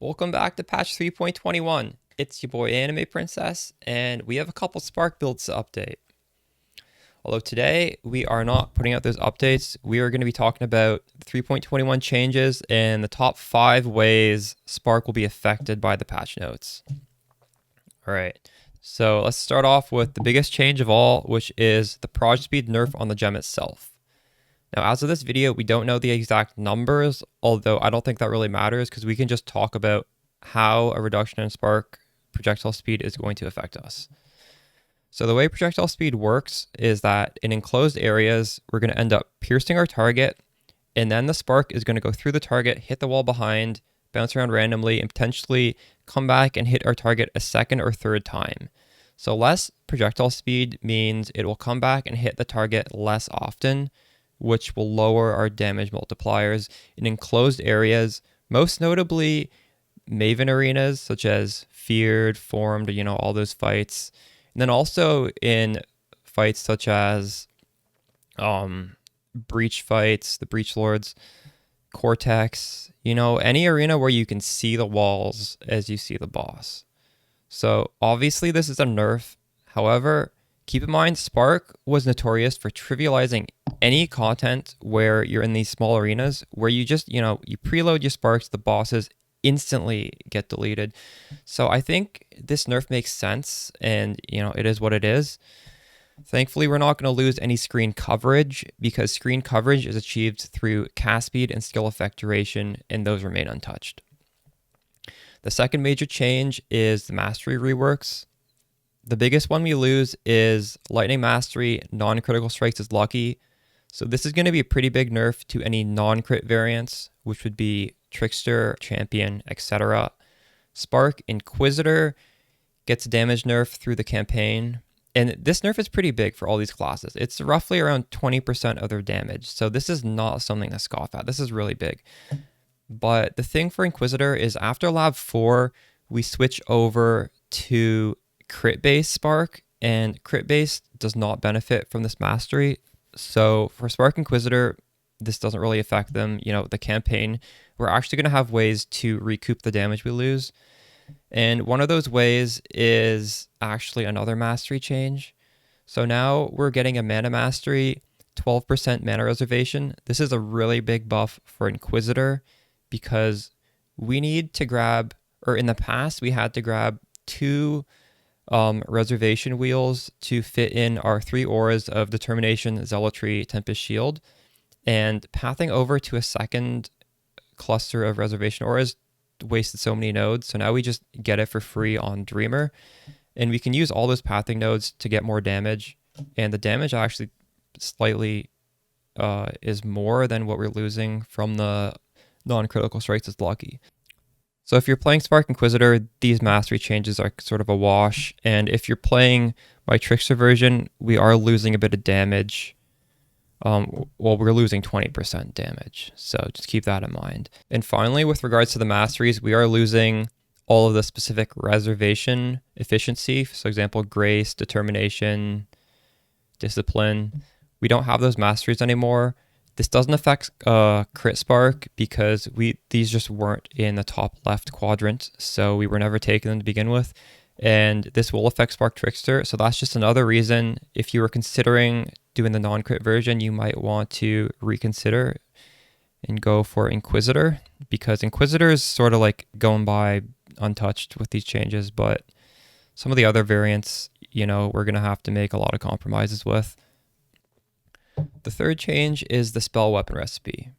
Welcome back to patch 3.21. It's your boy Anime Princess, and we have a couple Spark builds to update. Although today we are not putting out those updates, we are going to be talking about 3.21 changes and the top 5 ways Spark will be affected by the patch notes. Alright, so let's start off with the biggest change of all, which is the Proj Speed nerf on the gem itself. Now, as of this video, we don't know the exact numbers, although I don't think that really matters because we can just talk about how a reduction in spark projectile speed is going to affect us. So the way projectile speed works is that in enclosed areas, we're going to end up piercing our target, and then the spark is going to go through the target, hit the wall behind, bounce around randomly, and potentially come back and hit our target a second or third time. So less projectile speed means it will come back and hit the target less often, which will lower our damage multipliers in enclosed areas, most notably Maven arenas such as Feared, Formed, all those fights. And then also in fights such as Breach fights, the Breach Lords, Cortex, any arena where you can see the walls as you see the boss. So obviously this is a nerf. However, keep in mind, Spark was notorious for trivializing any content where you're in these small arenas where you just, you preload your Sparks, the bosses instantly get deleted. So I think this nerf makes sense, and, it is what it is. Thankfully, we're not going to lose any screen coverage because screen coverage is achieved through cast speed and skill effect duration, and those remain untouched. The second major change is the mastery reworks. The biggest one we lose is Lightning Mastery, non-critical strikes is lucky. So this is going to be a pretty big nerf to any non-crit variants, which would be Trickster, Champion, etc. Spark Inquisitor gets damage nerf through the campaign. And this nerf is pretty big for all these classes. It's roughly around 20% of their damage. So this is not something to scoff at. This is really big. But the thing for Inquisitor is after Lab 4, we switch over to crit base Spark, and crit base does not benefit from this mastery. So for Spark Inquisitor, this doesn't really affect them. The campaign, we're actually going to have ways to recoup the damage we lose. And one of those ways is actually another mastery change. So now we're getting a mana mastery, 12% mana reservation. This is a really big buff for Inquisitor because we need to grab, or in the past, we had to grab 2 reservation wheels to fit in our 3 auras of Determination, Zealotry, Tempest Shield, and pathing over to a second cluster of reservation auras wasted so many nodes. So now we just get it for free on Dreamer, and we can use all those pathing nodes to get more damage, and the damage actually slightly is more than what we're losing from the non-critical strikes is lucky. So if you're playing Spark Inquisitor, these mastery changes are sort of a wash. And if you're playing my Trickster version, we are losing a bit of damage. We're losing 20% damage. So just keep that in mind. And finally, with regards to the masteries, we are losing all of the specific reservation efficiency. For example, Grace, Determination, Discipline. We don't have those masteries anymore. This doesn't affect crit spark because these just weren't in the top left quadrant, so we were never taking them to begin with. And this will affect Spark Trickster, so that's just another reason if you were considering doing the non-crit version, you might want to reconsider and go for Inquisitor, because Inquisitor is sort of like going by untouched with these changes, but some of the other variants, we're going to have to make a lot of compromises with. The third change is the spell weapon recipe.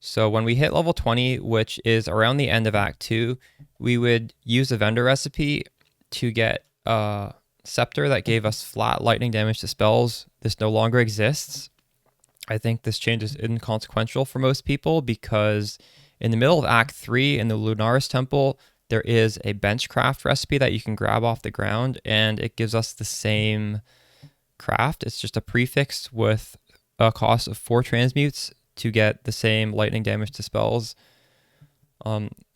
So when we hit level 20, which is around the end of Act 2, we would use the vendor recipe to get a scepter that gave us flat lightning damage to spells. This no longer exists. I think this change is inconsequential for most people because in the middle of Act 3 in the Lunaris Temple, there is a benchcraft recipe that you can grab off the ground, and it gives us the same craft. It's just a prefix with a cost of 4 transmutes to get the same lightning damage to spells.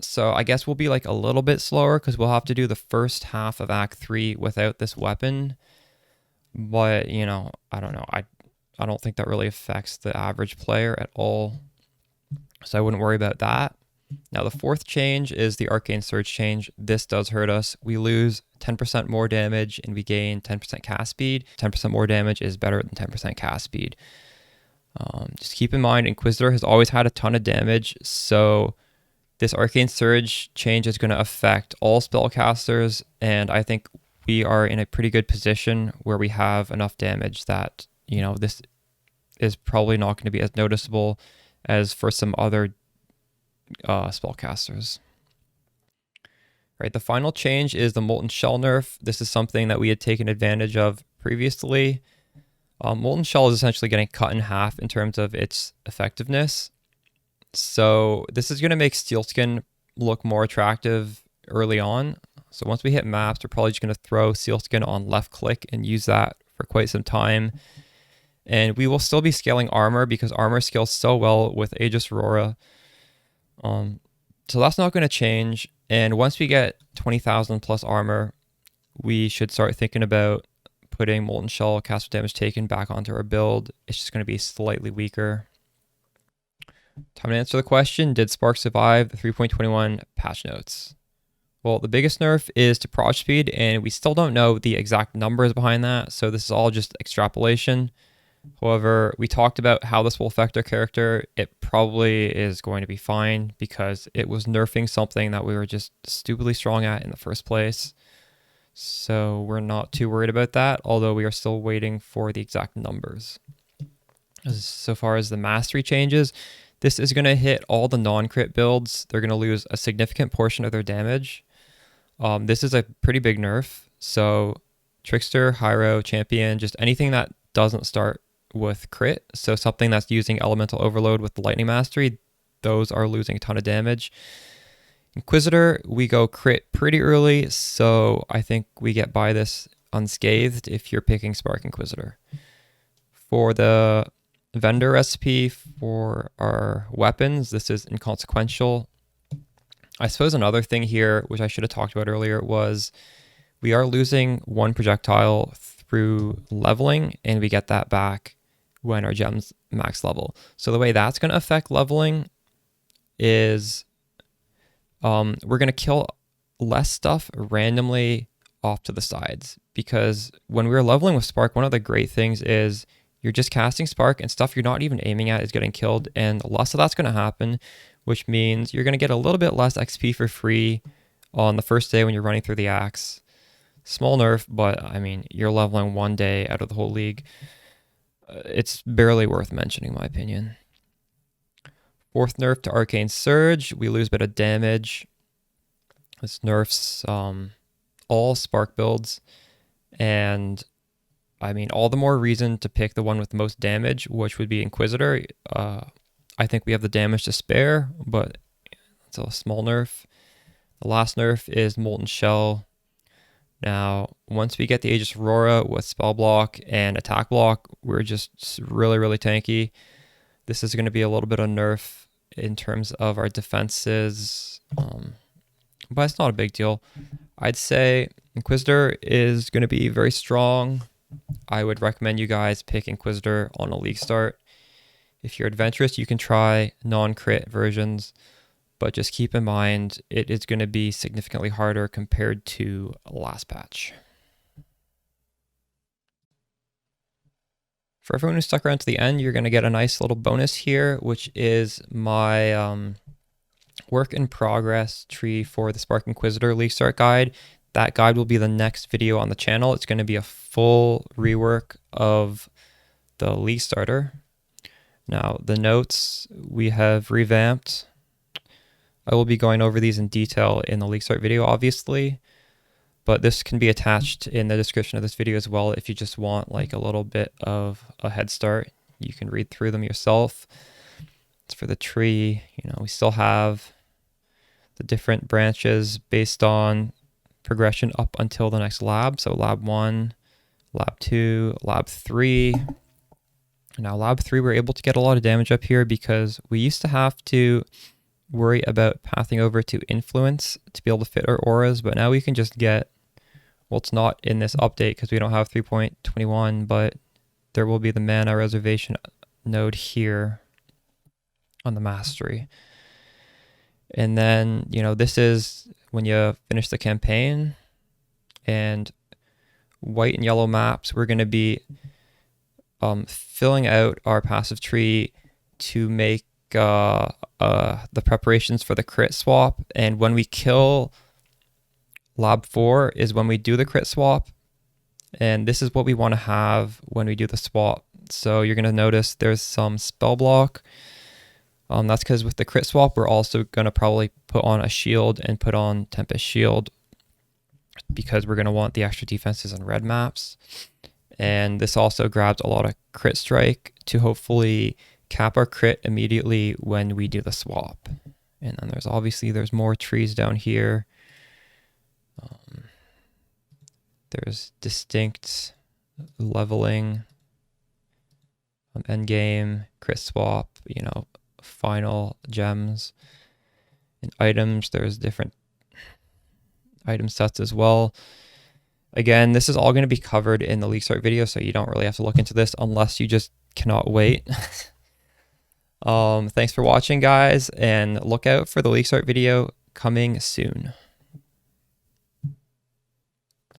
So I guess we'll be like a little bit slower because we'll have to do the first half of Act 3 without this weapon. But, I don't know. I don't think that really affects the average player at all. So I wouldn't worry about that. Now the fourth change is the Arcane Surge change. This does hurt us. We lose 10% more damage and we gain 10% cast speed. 10% more damage is better than 10% cast speed. Just keep in mind, Inquisitor has always had a ton of damage, so this Arcane Surge change is going to affect all spellcasters, and I think we are in a pretty good position where we have enough damage that, you know, this is probably not going to be as noticeable as for some other spellcasters. Right, the final change is the Molten Shell nerf. This is something that we had taken advantage of previously. Molten Shell is essentially getting cut in half in terms of its effectiveness. So this is going to make Steelskin look more attractive early on. So once we hit maps, we're probably just going to throw Steelskin on left click and use that for quite some time. And we will still be scaling armor because armor scales so well with Aegis Aurora. So that's not going to change. And once we get 20,000 plus armor, we should start thinking about putting Molten Shell cast damage taken back onto our build. It's just going to be slightly weaker. Time to answer the question, did Spark survive the 3.21 patch notes? Well, the biggest nerf is to Proj Speed, and we still don't know the exact numbers behind that, so this is all just extrapolation. However, we talked about how this will affect our character. It probably is going to be fine because it was nerfing something that we were just stupidly strong at in the first place. So we're not too worried about that, although we are still waiting for the exact numbers. So far as the mastery changes, this is going to hit all the non-crit builds. They're going to lose a significant portion of their damage. This is a pretty big nerf. So Trickster, Hyro, Champion, just anything that doesn't start with crit. So something that's using Elemental Overload with the Lightning Mastery, those are losing a ton of damage. Inquisitor, we go crit pretty early, so I think we get by this unscathed if you're picking Spark Inquisitor. For the vendor recipe for our weapons, this is inconsequential. I suppose another thing here, which I should have talked about earlier, was we are losing one projectile through leveling, and we get that back when our gems max level. So the way that's going to affect leveling is we're going to kill less stuff randomly off to the sides, because when we're leveling with Spark, one of the great things is you're just casting Spark and stuff you're not even aiming at is getting killed, and less of that's going to happen, which means you're going to get a little bit less XP for free on the first day when you're running through the axe. Small nerf, but I mean, you're leveling one day out of the whole league. It's barely worth mentioning, in my opinion. Fourth nerf to Arcane Surge, we lose a bit of damage. This nerfs all Spark builds, and I mean, all the more reason to pick the one with the most damage, which would be Inquisitor. I think we have the damage to spare, but it's a small nerf. The last nerf is Molten Shell. Now, once we get the Aegis Aurora with spell block and attack block, we're just really, really tanky. This is going to be a little bit of nerf in terms of our defenses, but it's not a big deal. I'd say Inquisitor is going to be very strong. I would recommend you guys pick Inquisitor on a league start. If you're adventurous, you can try non-crit versions, but just keep in mind it is going to be significantly harder compared to last patch. For everyone who stuck around to the end, you're going to get a nice little bonus here, which is my work in progress tree for the Spark Inquisitor League Start guide. That guide will be the next video on the channel. It's going to be a full rework of the League Starter. Now, the notes we have revamped. I will be going over these in detail in the League Start video, obviously, but this can be attached in the description of this video as well if you just want like a little bit of a head start. You can read through them yourself. It's for the tree. You know, we still have the different branches based on progression up until the next lab. So lab 1, lab 2, lab 3. Now lab 3, we're able to get a lot of damage up here because we used to have to worry about pathing over to influence to be able to fit our auras, but now we can just get, well, it's not in this update because we don't have 3.21, but there will be the mana reservation node here on the mastery. And then, you know, this is when you finish the campaign, and white and yellow maps, we're going to be filling out our passive tree to make the preparations for the crit swap. And when we kill lab 4 is when we do the crit swap. And this is what we want to have when we do the swap. So you're going to notice there's some spell block. That's because with the crit swap, we're also going to probably put on a shield and put on Tempest Shield, because we're going to want the extra defenses on red maps. And this also grabs a lot of crit strike to hopefully cap our crit immediately when we do the swap. And then there's more trees down here. There's distinct leveling, endgame, crit swap, you know, final gems and items. There's different item sets as well. Again, this is all going to be covered in the League Start video, so you don't really have to look into this unless you just cannot wait. Thanks for watching, guys, and look out for the League Start video coming soon.